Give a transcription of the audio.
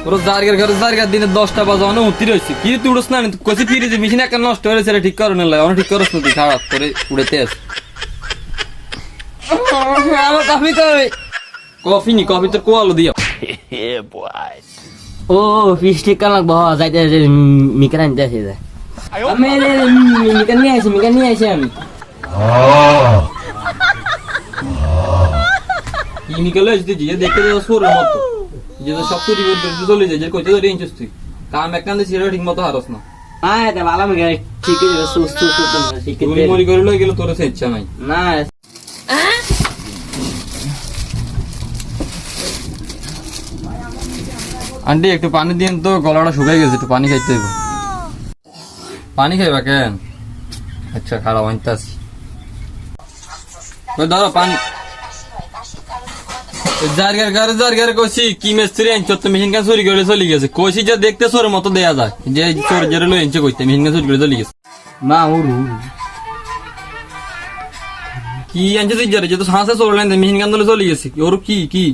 ওর জারগার দিনে 10টা বাজানো উঠতে রয়েছে কি তুই উড়স না কইছি ফিরে যে মেশিন একটা নষ্ট হয়েছে ঠিক করো না লাগে ঠিক করছ না তুই খারাপ করে উড়েতে আস আমার কফি কই কফি নি কফি তোর কোয়ালো দিয়া ও ফিস ঠিক কান লাগবো যাইতে মিকান আনতে আসে যায় আমি মিকান নিয়ে আসি আমি কি নিকলে যদি যে দেখতে যাও সোরের মতো যে সব চুরি করতে চলে যায় যে কইতে ধরে ইনচুস তুই কাম একখান ছিল ঠিক মতো হারস না এটা ভালো আমি ঠিক সুস্থ ঠিক তুমি মরি করে লই গেল তোর ইচ্ছা নাই না আন্টি একটু পানি দিন তো গলাটা শুকাই গেছে একটু পানি খাইতে হইব পানি খাইবা কেন আচ্ছা খারাপ আনতাছি ধরো পানি জারগার কইছি কি মিস্ত্রি আনছ তো মেশিন কান চুরি করে চলে গেছে কইছি যে দেখতে চোরের মতো দেয়া যায় যে চোর জেরে লই আনছে কইতে মেশিন কান চুরি করে চলে গেছে মা উড়ু কি আনছে তুই জেরে যে তো হাসে চোর লাইন মেশিন কান চলে গেছে ওর কি